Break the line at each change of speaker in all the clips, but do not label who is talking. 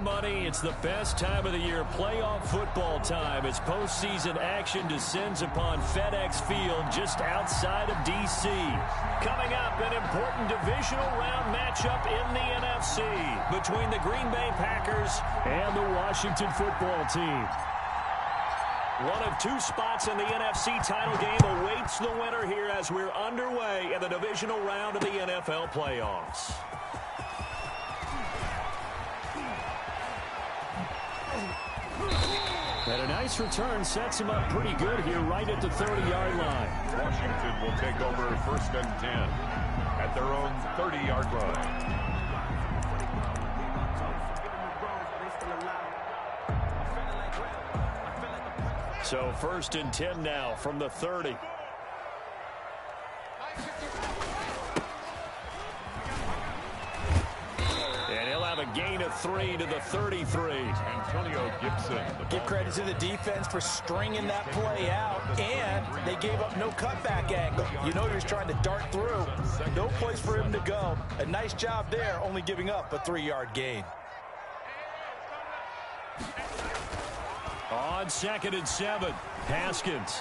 money. It's the best time of the year, playoff football time, as postseason action descends upon FedEx Field just outside of D.C. Coming up, an important divisional round matchup in the NFC between the Green Bay Packers and the Washington football team. One of two spots in the NFC title game awaits the winner here as we're underway in the divisional round of the NFL playoffs. And a nice return sets him up pretty good here right at the 30-yard line.
Washington will take over 1st and 10 at their own 30-yard line.
So 1st and 10 now from the 30. And he'll have a gain of 3 to the 33.
Antonio Gibson.
Give credit to the defense for stringing that play out, and they gave up no cutback angle. You know he was trying to dart through. No place for him to go. A nice job there, only giving up a 3-yard gain.
On 2nd and 7, Haskins.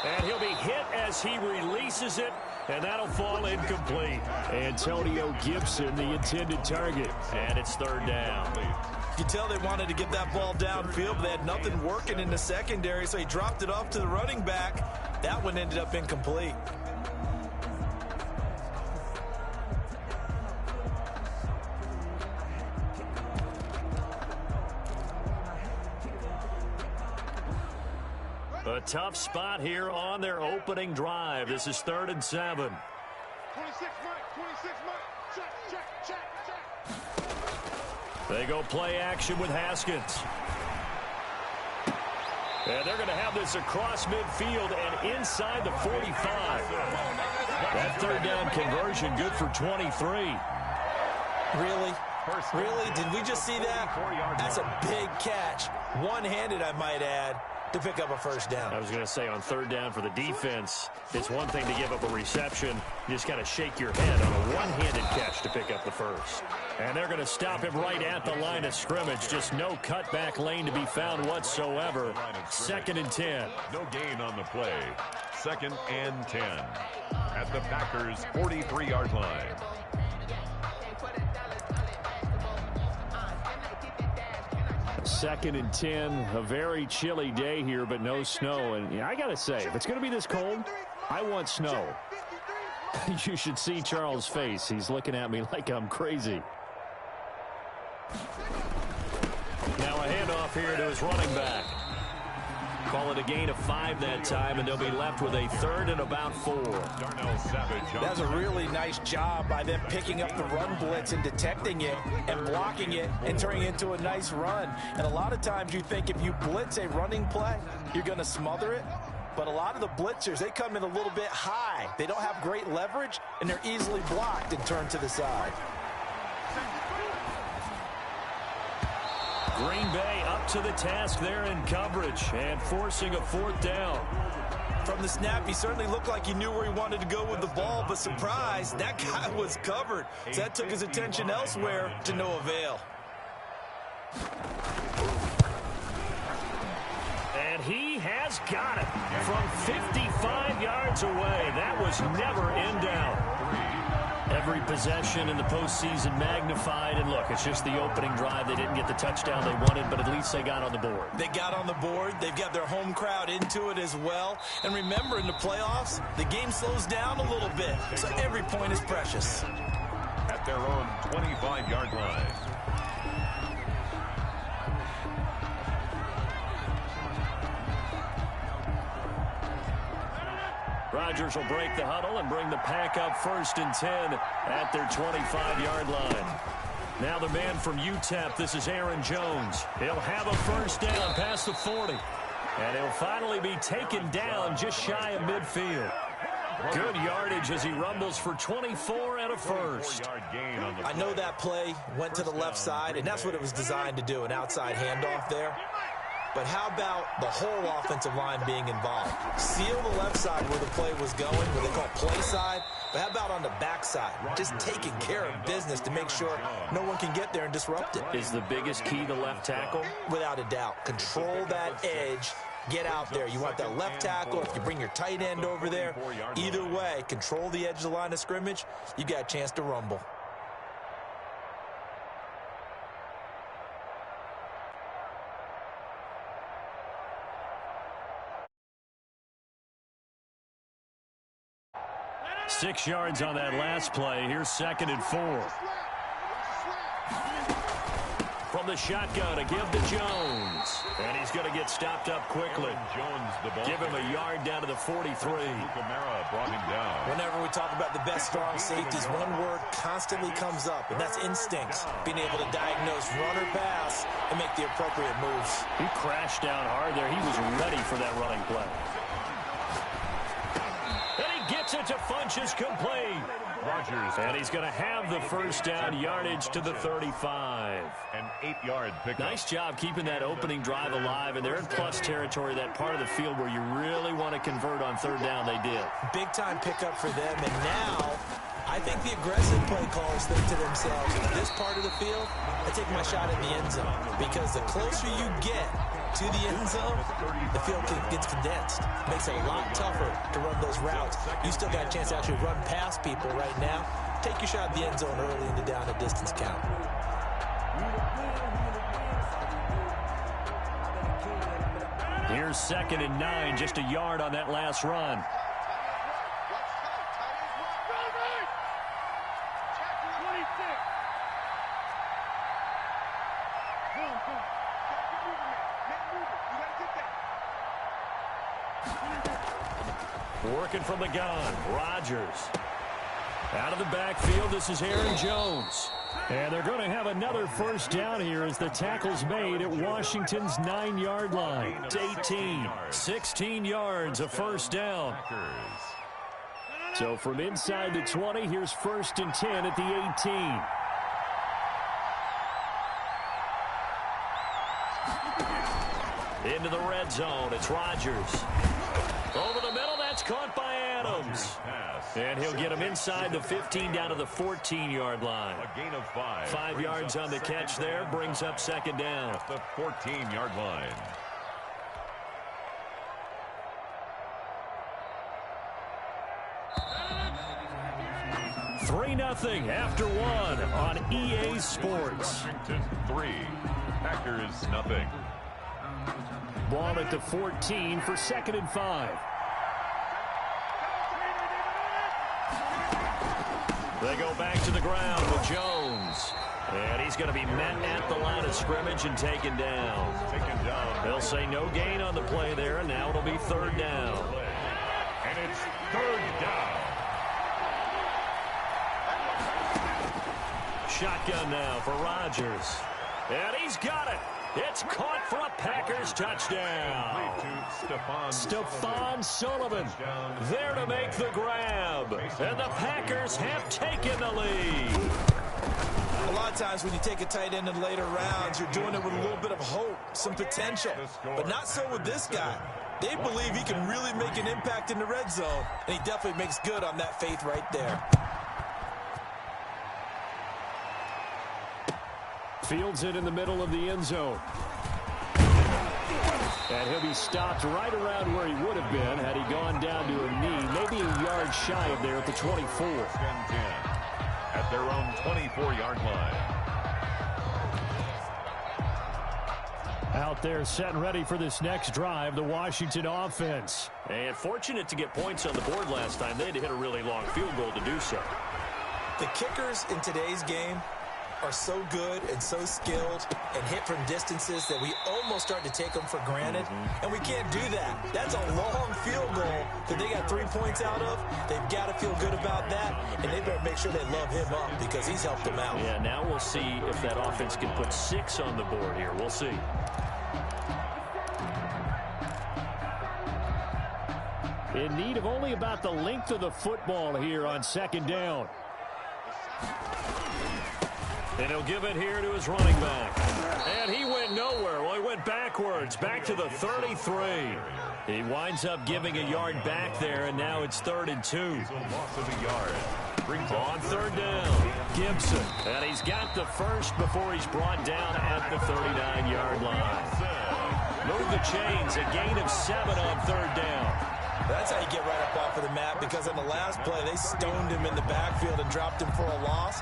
And he'll be hit as he releases it, and that'll fall incomplete. Antonio Gibson, the intended target, and it's 3rd down.
You can tell they wanted to get that ball downfield, but they had nothing working in the secondary, so he dropped it off to the running back. That one ended up incomplete.
A tough spot here on their opening drive. This is 3rd and 7.
26 Mike. Check.
They go play action with Haskins. And they're going to have this across midfield and inside the 45. That 3rd down conversion good for 23.
Really? Did we just see that? That's a big catch. One-handed, I might add, to pick up a 1st down.
I was going to say, on 3rd down for the defense, it's one thing to give up a reception. You just got to shake your head on a one-handed catch to pick up the 1st. And they're going to stop him right at the line of scrimmage. Just no cutback lane to be found whatsoever. 2nd and 10.
No gain on the play. 2nd and 10 at the Packers' 43-yard line.
2nd and 10, a very chilly day here, but no snow. And I got to say, if it's going to be this cold, I want snow. You should see Charles' face. He's looking at me like I'm crazy. Now a handoff here to his running back. Call it a gain of 5 that time, and they'll be left with a 3rd and about 4.
That's a really nice job by them picking up the run blitz and detecting it and blocking it and turning it into a nice run. And a lot of times you think if you blitz a running play, you're going to smother it. But a lot of the blitzers, they come in a little bit high. They don't have great leverage, and they're easily blocked and turned to the side.
Green Bay up to the task there in coverage and forcing a 4th down.
From the snap, he certainly looked like he knew where he wanted to go with the ball, but surprise, that guy was covered. So that took his attention elsewhere to no avail.
And he has got it from 55 yards away. That was never in doubt. Every possession in the postseason magnified. And look, it's just the opening drive. They didn't get the touchdown they wanted, but at least they got on the board.
They got on the board. They've got their home crowd into it as well. And remember, in the playoffs, the game slows down a little bit. So every point is precious.
At their own 25-yard line.
Rodgers will break the huddle and bring the pack up 1st and 10 at their 25-yard line. Now the man from UTEP, this is Aaron Jones. He'll have a 1st down past the 40. And he'll finally be taken down just shy of midfield. Good yardage as he rumbles for 24 and a 1st.
I know that play went to the left side, and that's what it was designed to do, an outside handoff there. but how about the whole offensive line being involved? Seal the left side where the play was going, where they call play side, but how about on the back side? Just taking care of business to make sure no one can get there and disrupt it.
Is the biggest key the left tackle?
Without a doubt. Control that edge. Get out there. You want that left tackle. If you bring your tight end over there, either way, control the edge of the line of scrimmage, you got a chance to rumble.
Six yards on that last play. Here's 2nd and 4. From the shotgun, a give to Jones. And he's going to get stopped up quickly.
Jones, the ball.
Give him a yard down to the 43.
Camara brought him down.
Whenever we talk about the best strong safeties, one word constantly comes up, and that's instincts. Being able to diagnose run or pass and make the appropriate moves.
He crashed down hard there. He was ready for that running play. And he gets it to Funchess complete.
Rodgers.
And he's going to have the first down, yardage to the 35.
An 8-yard pickup.
Nice job keeping that opening drive alive, and they're in plus territory, that part of the field where you really want to convert on 3rd down. They did.
Big-time pickup for them, and now I think the aggressive play callers think to themselves, in this part of the field, I take my shot in the end zone, because the closer you get to the end zone, the field gets condensed. Makes it a lot tougher to run those routes. You still got a chance to actually run past people right now. Take your shot at the end zone early in the down and distance count.
Here's 2nd and 9, just a yard on that last run. Working from the gun, Rodgers. Out of the backfield, this is Aaron Jones. And they're going to have another first down here as the tackle's made at Washington's 9-yard line. It's 18, 16 yards, a first down. So from inside the 20, here's 1st and 10 at the 18. Into the red zone, it's Rodgers. Over the middle, that's caught by Adams. And he'll get him inside the 15 down to the 14-yard line.
A gain of 5.
5 yards on the catch there, brings up 2nd down.
At the 14-yard line.
Three 3-0 after one on EA Sports.
Washington 3, Packers 0.
Ball at the 14 for 2nd and 5. They go back to the ground with Jones. And he's going to be met at the line of scrimmage and taken down. They'll say no gain on the play there, and now it'll be 3rd down.
And it's 3rd down.
Shotgun now for Rodgers. And he's got it. It's caught for a Packers touchdown. Stephon Sullivan there to make the grab. And the Packers have taken the lead.
A lot of times when you take a tight end in later rounds, you're doing it with a little bit of hope, some potential. But not so with this guy. They believe he can really make an impact in the red zone. And he definitely makes good on that faith right there.
Fields it in the middle of the end zone. And he'll be stopped right around where he would have been had he gone down to a knee, maybe a yard shy of there at the 24.
At their own 24-yard line.
Out there set and ready for this next drive, the Washington offense. And fortunate to get points on the board last time. They had to hit a really long field goal to do so.
The kickers in today's game are so good and so skilled and hit from distances that we almost start to take them for granted. And we can't do that. That's a long field goal that they got 3 points out of. They've got to feel good about that, and they better make sure they love him up because he's helped them out.
Yeah, now we'll see if that offense can put 6 on the board here. We'll see. In need of only about the length of the football here on 2nd down. And he'll give it here to his running back. And he went nowhere. Well, he went backwards, back to the 33. He winds up giving a yard back there, and now it's 3rd and 2.
Loss of a yard.
On 3rd down, Gibson. And he's got the first before he's brought down at the 39-yard line. Move the chains, a gain of 7 on 3rd down.
That's how you get right up off of the mat, because in the last play, they stoned him in the backfield and dropped him for a loss.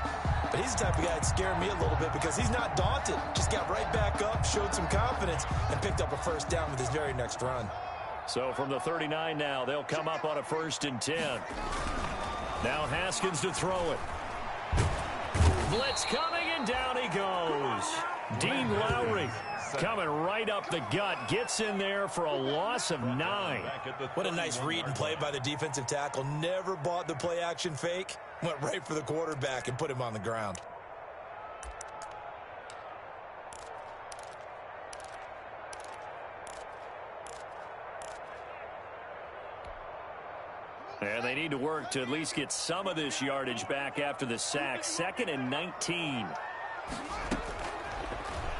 But he's the type of guy that scared me a little bit because he's not daunted. Just got right back up, showed some confidence, and picked up a 1st down with his very next run.
So from the 39 now, they'll come up on a 1st and 10. Now Haskins to throw it. Blitz coming, and down he goes. Dean Lowry coming right up the gut. Gets in there for a loss of 9.
What a nice read and play by the defensive tackle. Never bought the play-action fake. Went right for the quarterback and put him on the ground.
And they need to work to at least get some of this yardage back after the sack. 2nd and 19.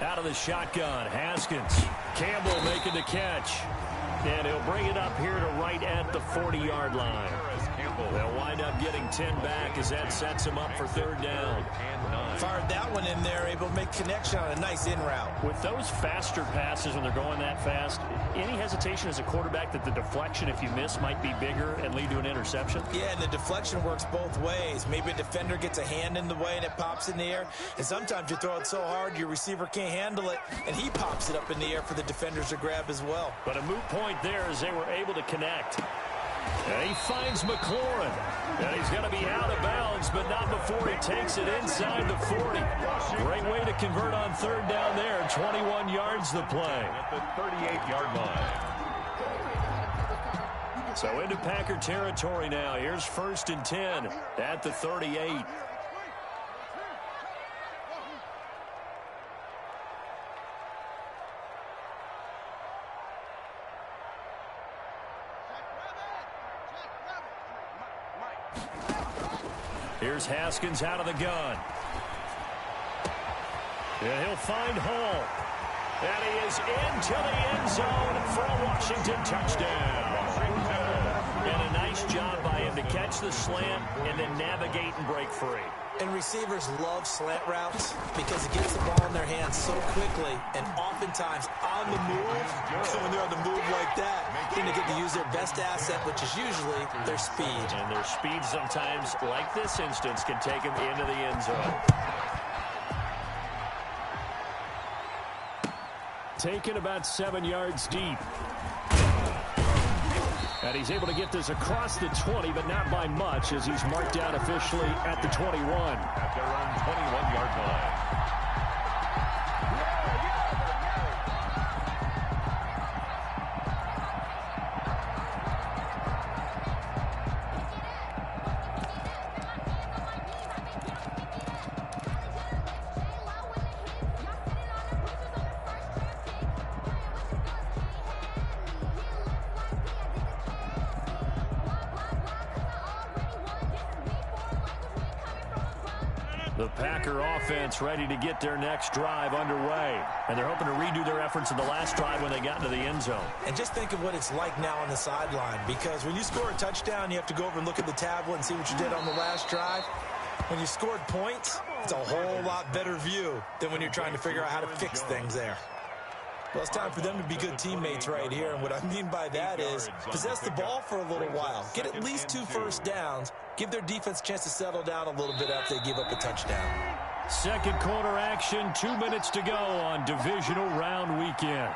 Out of the shotgun, Haskins. Campbell making the catch. And he'll bring it up here to right at the 40-yard line. They'll wind up getting 10 back as that sets him up for 3rd down.
Fired that one in there, able to make connection on a nice in route.
With those faster passes when they're going that fast, any hesitation as a quarterback that the deflection, if you miss, might be bigger and lead to an interception?
Yeah, and the deflection works both ways. Maybe a defender gets a hand in the way and it pops in the air. And sometimes you throw it so hard your receiver can't handle it, and he pops it up in the air for the defenders to grab as well.
But a moot point there as they were able to connect. And he finds McLaurin. And he's going to be out of bounds, but not before he takes it inside the 40. Great way to convert on 3rd down there. 21 yards the play.
At the 38-yard line.
So into Packer territory now. Here's 1st and 10 at the 38. Here's Haskins out of the gun. And he'll find Hall. And he is into the end zone for a Washington touchdown. And a nice job by him to catch the slant and then navigate and break free.
And receivers love slant routes because it gets the ball in their hands so quickly and oftentimes on the move. So when they're on the move like that, then they get to use their best asset, which is usually their speed.
And their speed sometimes, like this instance, can take them into the end zone. Taken about 7 yards deep. And he's able to get this across the 20, but not by much, as he's marked down officially at the 21.
At their own 21-yard line.
The Packer offense ready to get their next drive underway. And they're hoping to redo their efforts in the last drive when they got into the end zone.
And just think of what it's like now on the sideline, because when you score a touchdown, you have to go over and look at the tablet and see what you did on the last drive. When you scored points, it's a whole lot better view than when you're trying to figure out how to fix things there. Well, it's time for them to be good teammates right here, and what I mean by that is possess the ball for a little while, get at least 2 first downs, give their defense a chance to settle down a little bit after they give up a touchdown.
Second quarter action, 2 minutes to go on Divisional Round Weekend.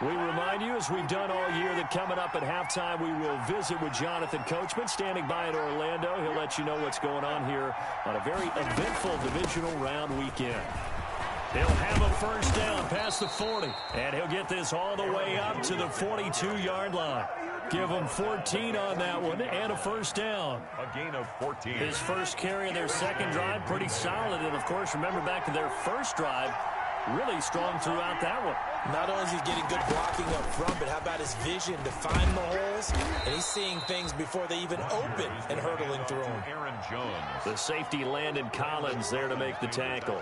We remind you, as we've done all year, that coming up at halftime, we will visit with Jonathan Coachman, standing by in Orlando. He'll let you know what's going on here on a very eventful Divisional Round Weekend. He'll have a first down past the 40, and he'll get this all the way up to the 42-yard line. Give them 14 on that one and a first down.
A gain of 14.
His first carry of their second drive, pretty solid. And, of course, remember back to their first drive, really strong throughout that one.
Not only is he getting good blocking up front, but how about his vision to find the holes? And he's seeing things before they even open and hurtling through them.
Aaron Jones.
The safety Landon Collins there to make the tackle.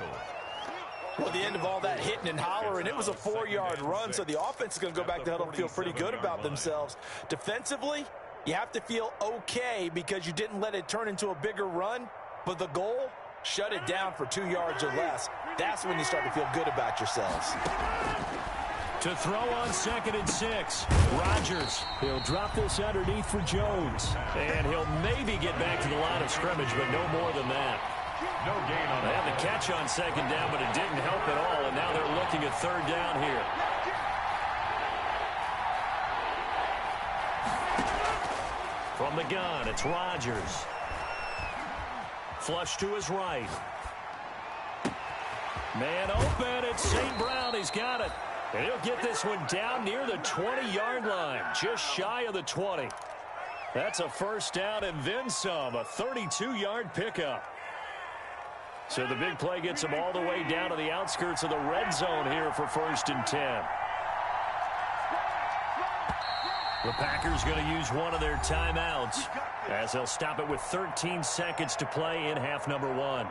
Well, at the end of all that hitting and hollering, it was a 4-yard run, so the offense is going to go back to the huddle and feel pretty good about themselves. Defensively, you have to feel okay because you didn't let it turn into a bigger run, but the goal, shut it down for 2 yards or less. That's when you start to feel good about yourselves.
To throw on 2nd and 6. Rodgers. He'll drop this underneath for Jones. And he'll maybe get back to the line of scrimmage, but no more than that.
No gain on
They had the catch on 2nd down, but it didn't help at all, and now they're looking at 3rd down here. From the gun, it's Rodgers. Flush to his right. Man open, it's St. Brown. He's got it. And he'll get this one down near the 20-yard line, just shy of the 20. That's a 1st down and then some, a 32-yard pickup. So the big play gets them all the way down to the outskirts of the red zone here for 1st and 10. The Packers going to use one of their timeouts as they'll stop it with 13 seconds to play in half number 1.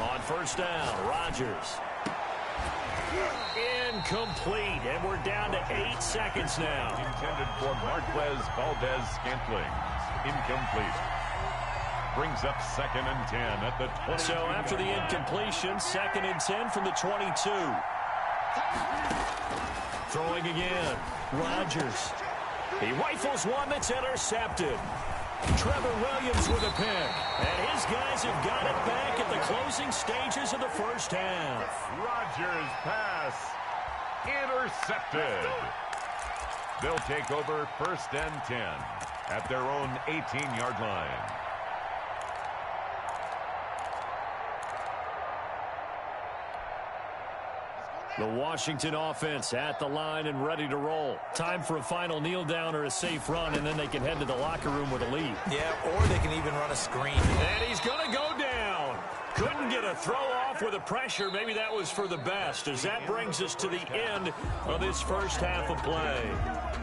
On 1st down, Rodgers. Incomplete, and we're down to 8 seconds now.
Intended for Marquez Valdez-Scantling. Incomplete. Brings up 2nd and 10 at the 20.
So after the incompletion, 2nd and 10 from the 22. Throwing again. Rodgers. He rifles one that's intercepted. Trevor Williams with a pick. And his guys have got it back at the closing stages of the 1st half.
Rodgers pass. Intercepted. They'll take over 1st and 10 at their own 18-yard line.
The Washington offense at the line and ready to roll. Time for a final kneel down or a safe run, and then they can head to the locker room with a lead.
Yeah, or they can even run a screen.
And he's going to go down. Couldn't get a throw off with the pressure. Maybe that was for the best, as that brings us to the end of this 1st half of play.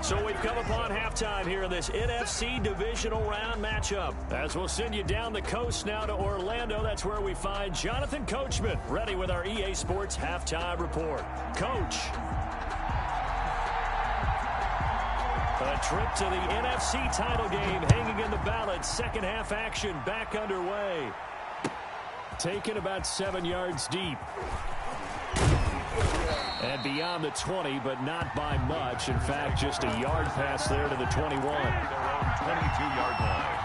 So we've come upon halftime here in this NFC Divisional Round matchup. As we'll send you down the coast now to Orlando, that's where we find Jonathan Coachman, ready with our EA Sports Halftime Report. Coach. A trip to the NFC title game hanging in the balance. 2nd half action back underway. Taken about 7 yards deep. And beyond the 20, but not by much. In fact, just a yard pass there to the 21.
Their own 22-yard line.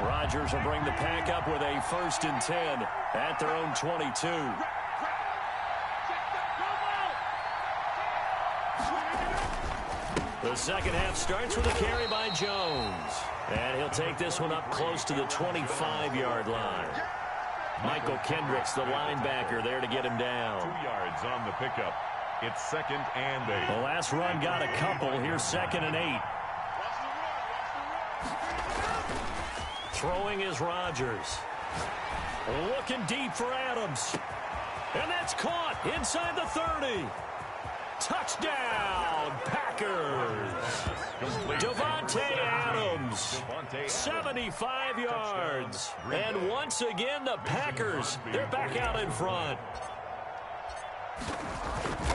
Rodgers will bring the pack up with a 1st and 10 at their own 22. The 2nd half starts with a carry by Jones. And he'll take this one up close to the 25-yard line. Michael Kendricks, the linebacker, there to get him down.
2 yards on the pickup. It's 2nd and 8.
The last run got a couple. Here's 2nd and 8. Throwing is Rodgers. Looking deep for Adams. And that's caught inside the 30. Touchdown, Packers. Devontae Adams, 75 yards. And once again, the Packers, they're back out in front.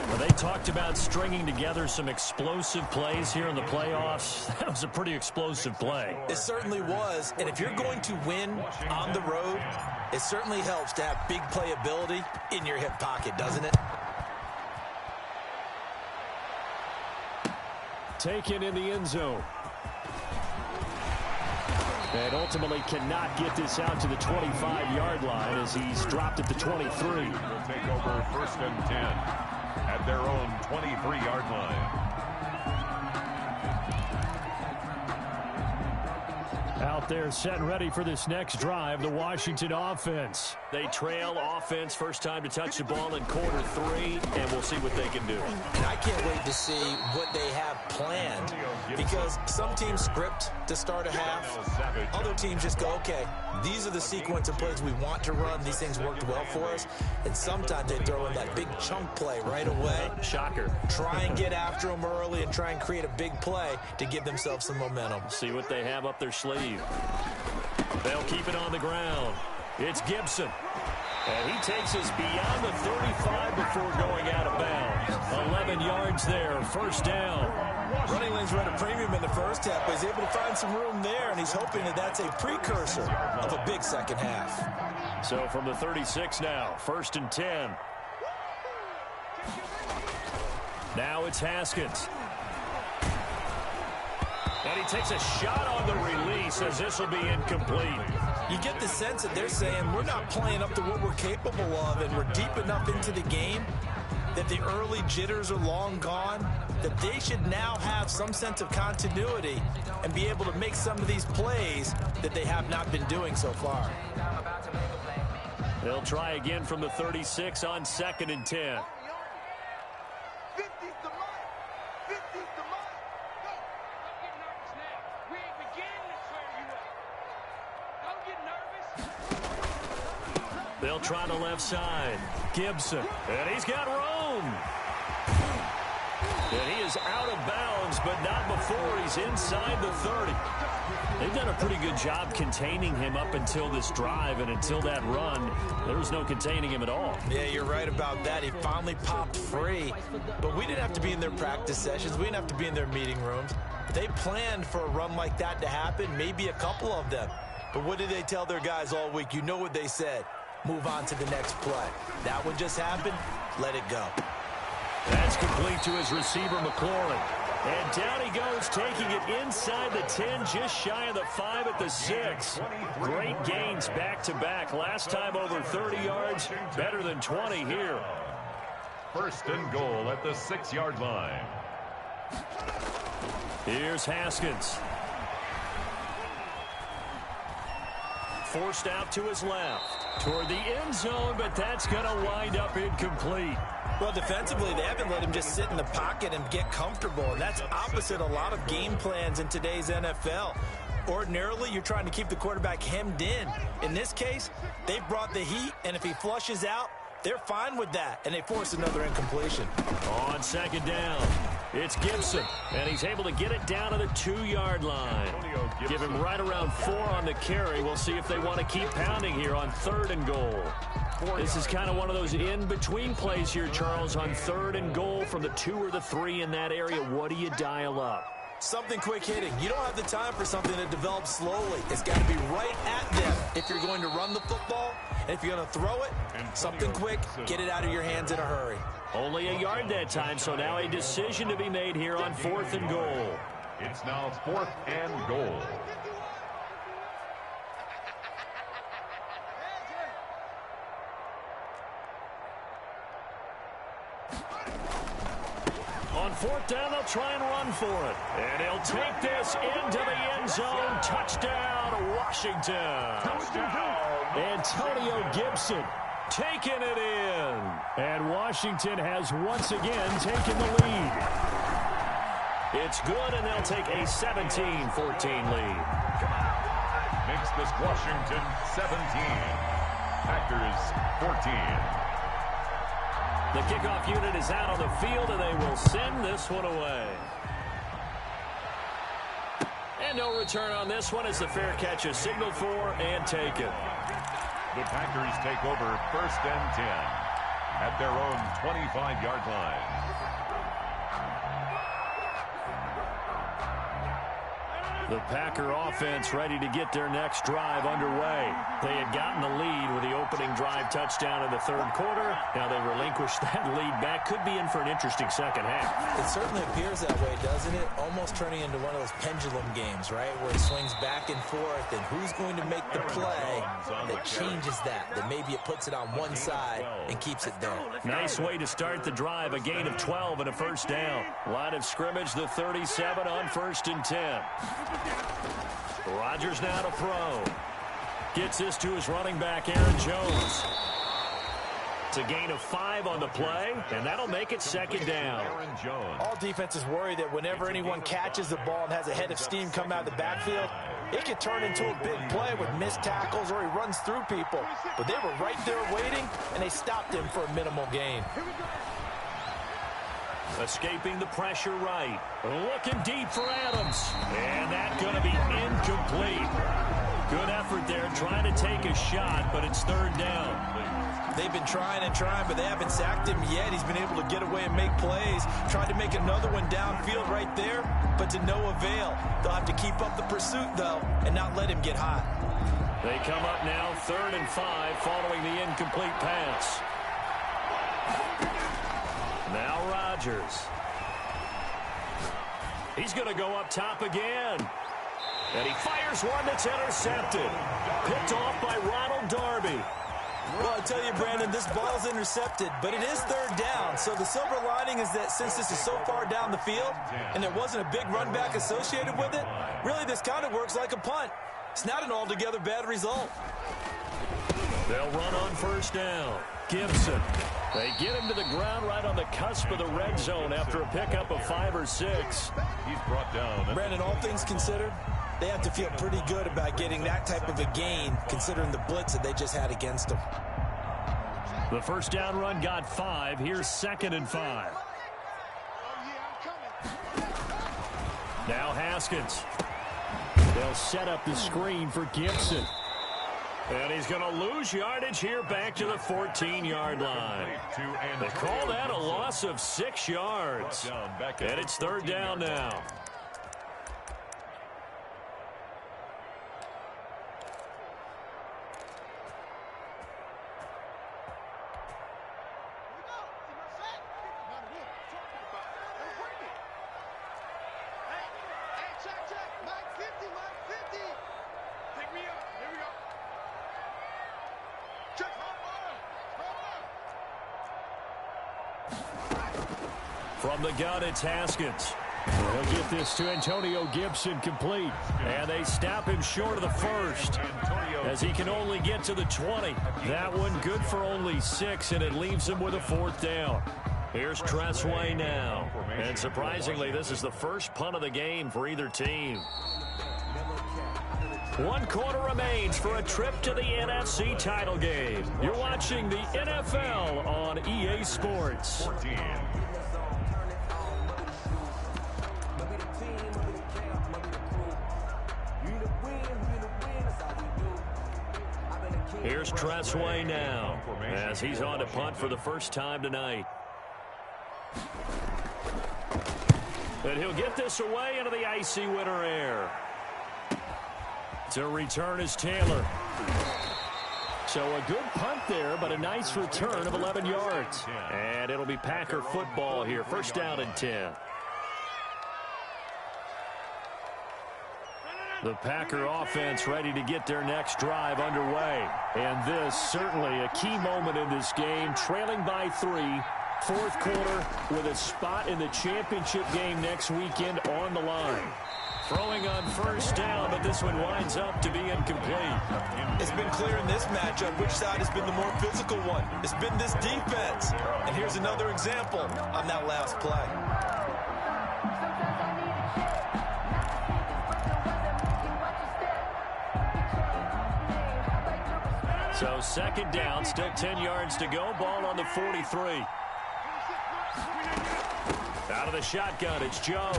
Well, they talked about stringing together some explosive plays here in the playoffs. That was a pretty explosive play.
It certainly was. And if you're going to win on the road, it certainly helps to have big playability in your hip pocket, doesn't it?
Taken in the end zone. And ultimately cannot get this out to the 25-yard line as he's dropped at the 23.
Will take over 1st and 10 at their own 23-yard line.
Out out there setting ready for this next drive, the Washington offense. They trail offense, first time to touch the ball in quarter 3, and we'll see what they can do.
And I can't wait to see what they have planned, because some teams script to start a half. Other teams just go, okay, these are the sequence of plays we want to run. These things worked well for us. And sometimes they throw in that big chunk play right away.
Shocker.
Try and get after them early and try and create a big play to give themselves some momentum.
See what they have up their sleeve. They'll keep it on the ground. It's Gibson. And he takes us beyond the 35 before going out of bounds. 11 yards there, first down.
Running lanes run a premium in the first half, but he's able to find some room there, and he's hoping that that's a precursor of a big second half.
So from the 36 now, first and 10. Now it's Haskins. And he takes a shot on the release as this will be incomplete.
You get the sense that they're saying we're not playing up to what we're capable of, and we're deep enough into the game that the early jitters are long gone, that they should now have some sense of continuity and be able to make some of these plays that they have not been doing so far.
They'll try again from the 36 on second and 10. They'll try the left side. Gibson. And he's got room. And he is out of bounds, but not before he's inside the 30. They've done a pretty good job containing him up until this drive, and until that run, there was no containing him at all.
Yeah, you're right about that. He finally popped free, but we didn't have to be in their practice sessions. We didn't have to be in their meeting rooms. They planned for a run like that to happen, maybe a couple of them. But what did they tell their guys all week? You know what they said. Move on to the next play. That one just happened. Let it go.
That's complete to his receiver, McLaurin. And down he goes, taking it inside the 10, just shy of the 5 at the 6. Great gains back-to-back. Last time over 30 yards, better than 20 here.
First and goal at the 6-yard line.
Here's Haskins. Forced out to his left. Toward the end zone, but that's going to wind up incomplete.
Well, defensively, they haven't let him just sit in the pocket and get comfortable, and that's opposite a lot of game plans in today's NFL. Ordinarily, you're trying to keep the quarterback hemmed in. In this case, they brought the heat, and if he flushes out, they're fine with that, and they force another incompletion.
On second down, it's Gibson, and he's able to get it down to the 2-yard line. Give him right around 4 on the carry. We'll see if they want to keep pounding here on third and goal. This is kind of one of those in-between plays here, Charles, on third and goal from the 2 or the 3 in that area. What do you dial up?
Something quick hitting. You don't have the time for something that develops slowly. It's got to be right at them if you're going to run the football. And if you're going to throw it, something quick, get it out of your hands in a hurry.
Only a yard that time, so now a decision to be made here on fourth and goal.
It's now 4th and goal.
On 4th down, they'll try and run for it. And he'll take this into the end zone. Touchdown, Washington. Antonio Gibson taking it in. And Washington has once again taken the lead. It's good, and they'll take a 17-14 lead.
Makes this Washington 17. Packers 14.
The kickoff unit is out on the field, and they will send this one away. And no return on this one as the fair catch is signaled for and taken.
The Packers take over 1st and 10 at their own 25-yard line.
The Packer offense ready to get their next drive underway. They had gotten the lead with the opening drive touchdown in the third quarter. Now they relinquish that lead back. Could be in for an interesting second half.
It certainly appears that way, doesn't it? Almost turning into one of those pendulum games, right? Where it swings back and forth, and who's going to make the play that changes that maybe it puts it on one side and keeps it there.
Nice way to start the drive. A gain of 12 and a first down. Line of scrimmage, the 37 on 1st and 10. Rodgers now to throw. Gets this to his running back, Aaron Jones. It's a gain of 5 on the play, and that'll make it second down.
All defenses worry that whenever anyone catches the ball and has a head of steam come out of the backfield, it can turn into a big play with missed tackles or he runs through people. But they were right there waiting, and they stopped him for a minimal gain.
Escaping the pressure right. Looking deep for Adams. And that's going to be incomplete. Good effort there trying to take a shot, but it's third down.
They've been trying and trying, but they haven't sacked him yet. He's been able to get away and make plays. Tried to make another one downfield right there, but to no avail. They'll have to keep up the pursuit, though, and not let him get hot.
They come up now 3rd and 5 following the incomplete pass. Now Rodgers. He's going to go up top again. And he fires one that's intercepted. Picked off by Ronald Darby.
Well, I tell you, Brandon, this ball's intercepted, but it is third down. So the silver lining is that since this is so far down the field and there wasn't a big run back associated with it, really this kind of works like a punt. It's not an altogether bad result.
They'll run on first down. Gibson. They get him to the ground right on the cusp of the red zone after a pickup of 5 or 6.
He's brought down.
Brandon, all things considered, they have to feel pretty good about getting that type of a gain considering the blitz that they just had against them.
The first down run got 5. Here's 2nd and 5. Now Haskins. They'll set up the screen for Gibson. And he's going to lose yardage here back to the 14-yard line. They call that a loss of 6 yards. And it's third down now. From the gun, it's Haskins. He'll get this to Antonio Gibson complete. And they stop him short of the first as he can only get to the 20. That one good for only 6, and it leaves him with a 4th down. Here's Tressway now. And surprisingly, this is the first punt of the game for either team. 1 quarter remains for a trip to the NFC title game. You're watching the NFL on EA Sports.
14.
Here's Tressway now as he's on to punt for the first time tonight. And he'll get this away into the icy winter air. To return is Taylor. So a good punt there, but a nice return of 11 yards. And it'll be Packer football here. First down and 10. The Packer offense ready to get their next drive underway. And this certainly a key moment in this game, trailing by 3, 4th quarter with a spot in the championship game next weekend on the line. Throwing on first down, but this one winds up to be incomplete.
It's been clear in this matchup which side has been the more physical one. It's been this defense. And here's another example on that last play.
So second down, still 10 yards to go. Ball on the 43. Out of the shotgun, it's Jones.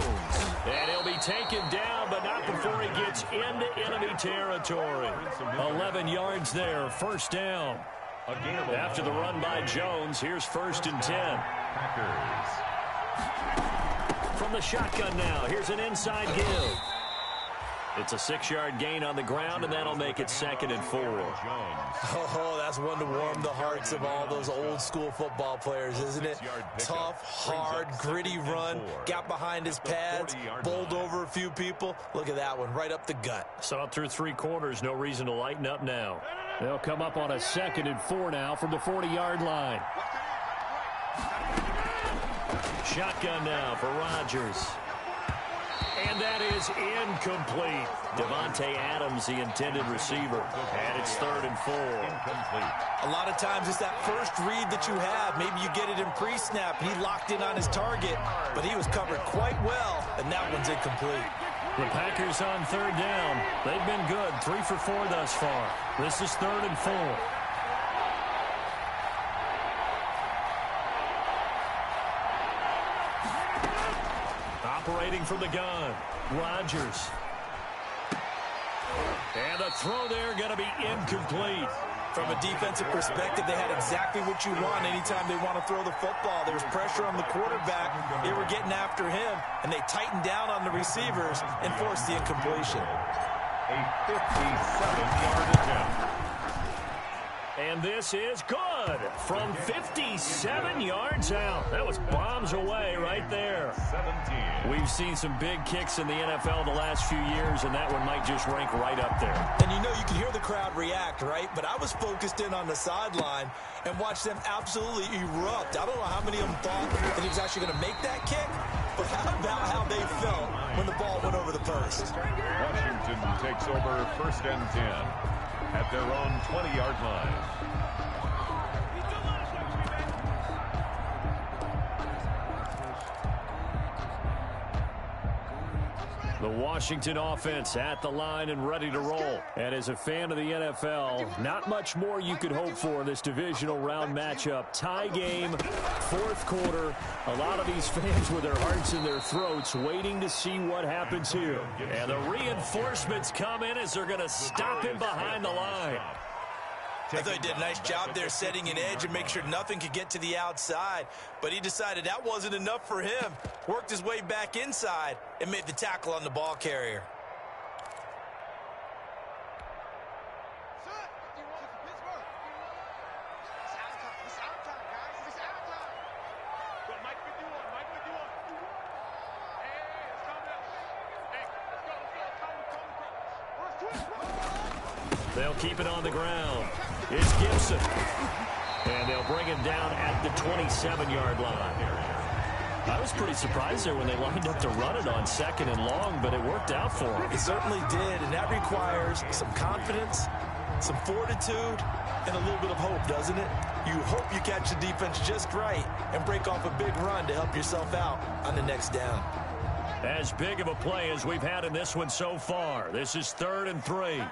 And he'll be taken down, but not before he gets into enemy territory. 11 yards there, first down. After the run by Jones, here's 1st and 10. From the shotgun now, here's an inside give. It's a 6-yard gain on the ground, and that'll make it 2nd and 4.
Oh, that's one to warm the hearts of all those old-school football players, isn't it? Tough, hard, gritty run, got behind his pads, bowled over a few people. Look at that one, right up the gut.
Saw through 3 quarters, no reason to lighten up now. They'll come up on a 2nd and 4 now from the 40-yard line. Shotgun now for Rodgers. And that is incomplete. Devontae Adams, the intended receiver. And it's 3rd and 4.
Incomplete.
A lot of times it's that first read that you have. Maybe you get it in pre-snap. He locked in on his target, but he was covered quite well, and that one's incomplete.
The Packers on 3rd down. They've been good. 3 for 4 thus far. This is 3rd and 4. Operating from the gun, Rodgers. And the throw there going to be incomplete.
From a defensive perspective, they had exactly what you want anytime they want to throw the football. There was pressure on the quarterback. They were getting after him, and they tightened down on the receivers and forced the incompletion.
A 57-yard attempt.
And this is good from 57 yards out. That was bombs away right there.
17.
We've seen some big kicks in the NFL the last few years, and that one might just rank right up there.
And you know, you can hear the crowd react, right? But I was focused in on the sideline and watched them absolutely erupt. I don't know how many of them thought that he was actually going to make that kick, but how about how they felt when the ball went over the post?
Washington takes over 1st and 10 at their own 20-yard line.
The Washington offense at the line and ready to roll. And as a fan of the NFL, not much more you could hope for in this divisional round matchup. Tie game, 4th quarter. A lot of these fans with their hearts in their throats waiting to see what happens here. And the reinforcements come in as they're going to stop him behind the line.
I thought he did a nice job there setting an edge and make sure nothing could get to the outside. But he decided that wasn't enough for him. Worked his way back inside and made the tackle on the ball carrier.
They'll keep it on the ground. It's Gibson. And they'll bring him down at the 27-yard line. I was pretty surprised there when they lined up to run it on 2nd and long, but it worked out for him.
It certainly did, and that requires some confidence, some fortitude, and a little bit of hope, doesn't it? You hope you catch the defense just right and break off a big run to help yourself out on the next down.
As big of a play as we've had in this one so far. This is 3rd and 3.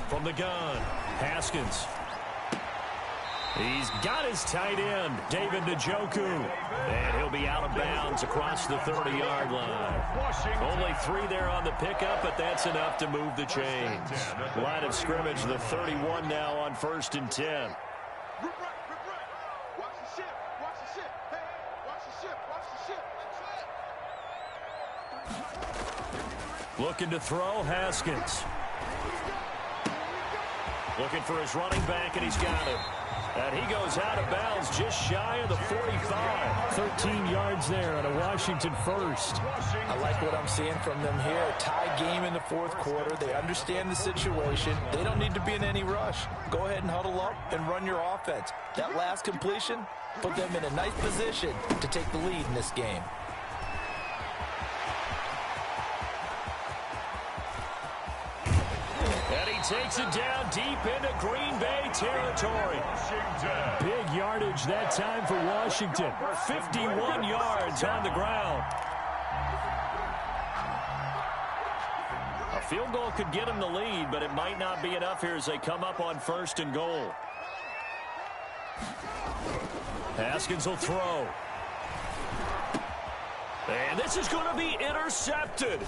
From the gun, Haskins. He's got his tight end, David Njoku. And he'll be out of bounds across the 30-yard line. Only 3 there on the pickup, but that's enough to move the chains. Line of scrimmage, the 31 now on 1st and 10. Looking to throw, Haskins. Looking for his running back, and he's got him. And he goes out of bounds just shy of the 45. 13 yards there on a Washington first.
I like what I'm seeing from them here. A tie game in the 4th quarter. They understand the situation. They don't need to be in any rush. Go ahead and huddle up and run your offense. That last completion put them in a nice position to take the lead in this game.
Takes it down deep into Green Bay territory. Big yardage that time for Washington. 51 yards on the ground. A field goal could get them the lead, but it might not be enough here as they come up on 1st and goal. Haskins will throw. And this is going to be intercepted.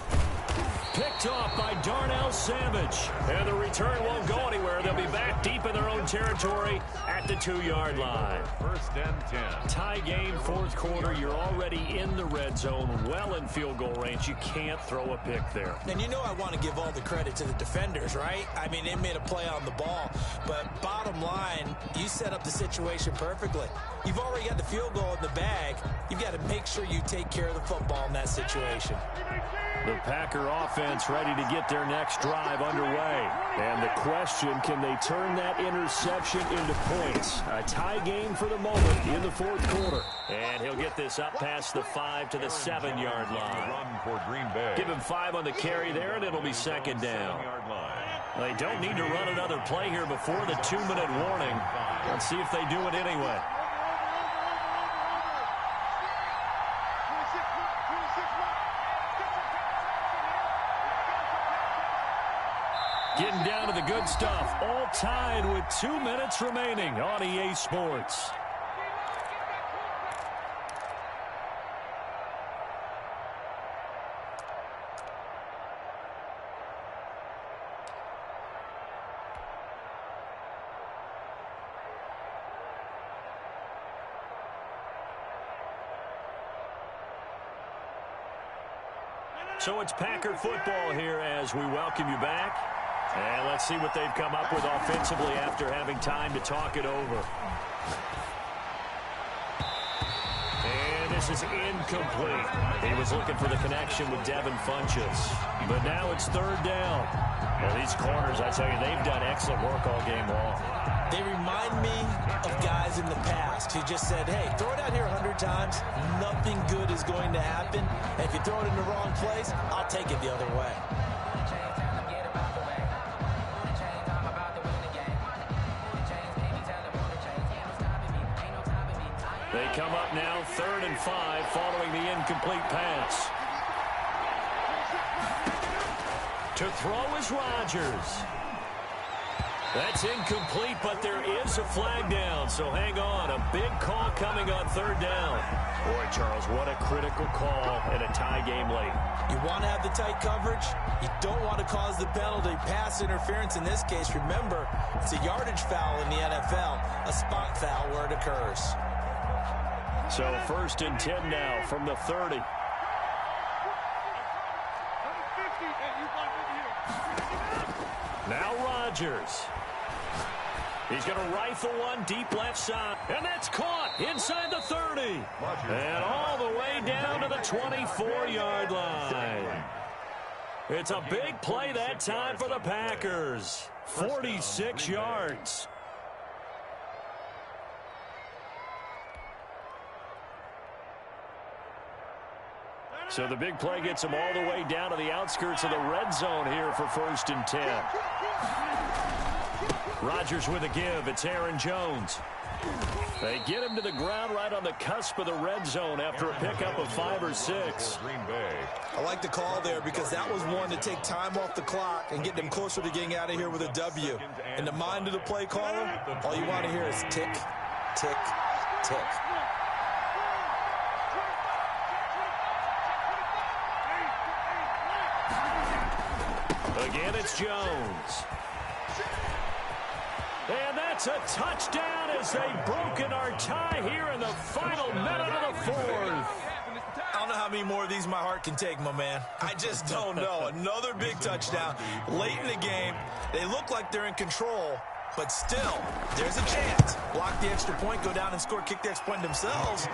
Picked off by Darnell Savage. And the return won't go anywhere. They'll be back deep in their own territory at the 2-yard line.
1st and 10.
Tie game, 4th quarter. You're already in the red zone, well in field goal range. You can't throw a pick there.
And you know I want to give all the credit to the defenders, right? I mean, they made a play on the ball. But bottom line, you set up the situation perfectly. You've already got the field goal in the bag. You've got to make sure you take care of the football in that situation.
The Packer their offense ready to get their next drive underway. And the question, can they turn that interception into points? A tie game for the moment in the fourth quarter. And he'll get this up past the 5 to the 7-yard line.
Run for Green Bay.
Give him 5 on the carry there, and it'll be second down. They don't need to run another play here before the 2-minute warning. Let's see if they do it anyway. Getting down to the good stuff. All tied with 2 minutes remaining on EA Sports. So it's Packer football here as we welcome you back. And let's see what they've come up with offensively after having time to talk it over. And this is incomplete. He was looking for the connection with Devin Funchess. But now it's third down. Well, these corners, I tell you, they've done excellent work all game long.
They remind me of guys in the past who just said, hey, throw it out here 100 times. Nothing good is going to happen. And if you throw it in the wrong place, I'll take it the other way.
They come up now, 3rd and 5, following the incomplete pass. To throw is Rodgers. That's incomplete, but there is a flag down, so hang on. A big call coming on 3rd down. Boy, Charles, what a critical call in a tie game late.
You want to have the tight coverage. You don't want to cause the penalty. Pass interference in this case, remember, it's a yardage foul in the NFL, a spot foul where it occurs.
So 1st and 10 now from the 30. Now Rodgers. He's going to rifle one deep left side. And that's caught inside the 30. And all the way down to the 24-yard line. It's a big play that time for the Packers. 46 yards. So the big play gets them all the way down to the outskirts of the red zone here for 1st and 10. Rodgers with a give. It's Aaron Jones. They get him to the ground right on the cusp of the red zone after a pickup of 5 or 6.
I like the call there because that was one to take time off the clock and get them closer to getting out of here with a W. In the mind of the play caller, all you want to hear is tick, tick, tick.
Again, it's Jones. And that's a touchdown as they've broken our tie here in the final minute of the 4th.
I don't know how many more of these my heart can take, my man. I just don't know. Another big touchdown late in the game. They look like they're in control, but still, there's a chance. Block the extra point, go down and score, kick the extra point themselves.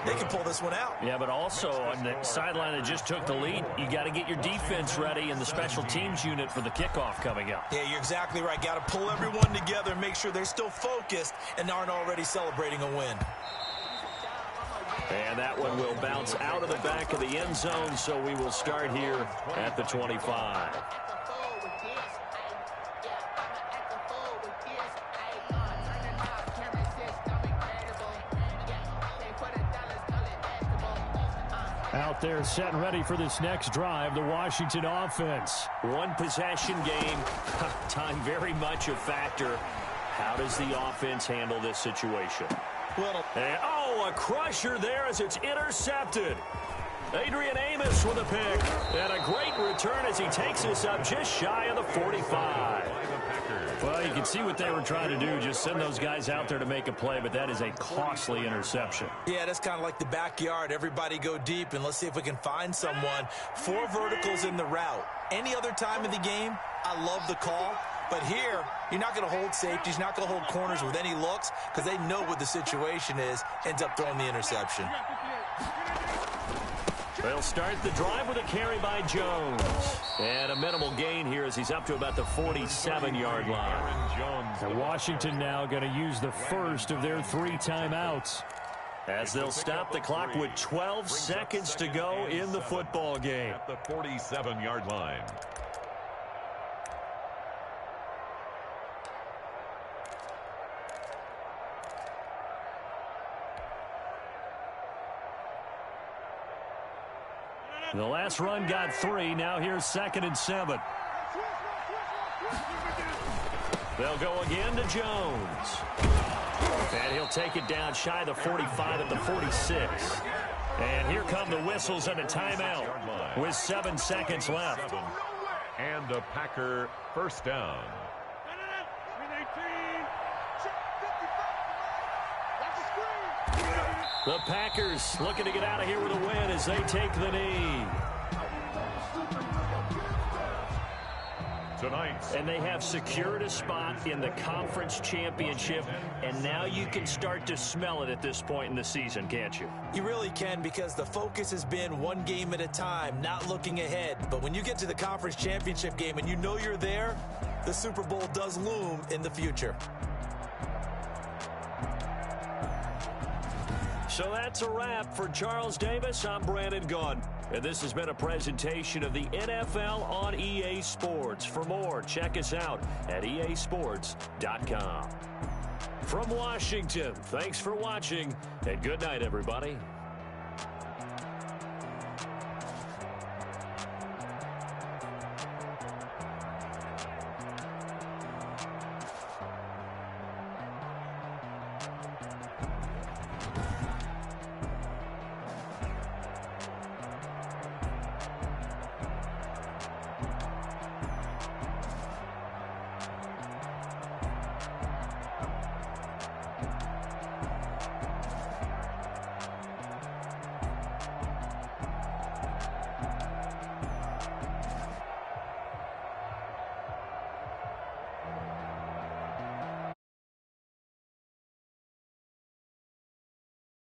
They can pull this one out.
Yeah, but also on the sideline that just took the lead, you got to get your defense ready in the special teams unit for the kickoff coming up.
Yeah, you're exactly right. Got to pull everyone together and make sure they're still focused and aren't already celebrating a win.
And that one will bounce out of the back of the end zone, so we will start here at the 25. Out there set and ready for this next drive, the Washington offense. One possession game, time very much a factor. How does the offense handle this situation? And, a crusher there as it's intercepted. Adrian Amos with a pick. And a great return as he takes this up just shy of the 45. Well, you can see what they were trying to do, just send those guys out there to make a play, but that is a costly interception.
Yeah, that's kind of like the backyard. Everybody go deep, and let's see if we can find someone. 4 verticals in the route. Any other time of the game, I love the call. But here, you're not going to hold safeties, not going to hold corners with any looks because they know what the situation is, ends up throwing the interception.
They'll start the drive with a carry by Jones. And a minimal gain here as he's up to about the 47-yard line.
And Washington now going to use the first of their 3 timeouts.
As they'll stop the clock with 12 seconds to go in the football game.
At the 47-yard line.
The last run got 3. Now here's 2nd and 7. They'll go again to Jones. And he'll take it down shy of the 45 at the 46. And here come the whistles and a timeout with 7 seconds left.
And a Packer first down.
The Packers looking to get out of here with a win as they take the knee.
Tonight.
And they have secured a spot in the conference championship, and now you can start to smell it at this point in the season, can't you?
You really can, because the focus has been one game at a time, not looking ahead. But when you get to the conference championship game and you know you're there, the Super Bowl does loom in the future.
So that's a wrap for Charles Davis. I'm Brandon Gaudin. And this has been a presentation of the NFL on EA Sports. For more, check us out at easports.com. From Washington, thanks for watching, and good night, everybody.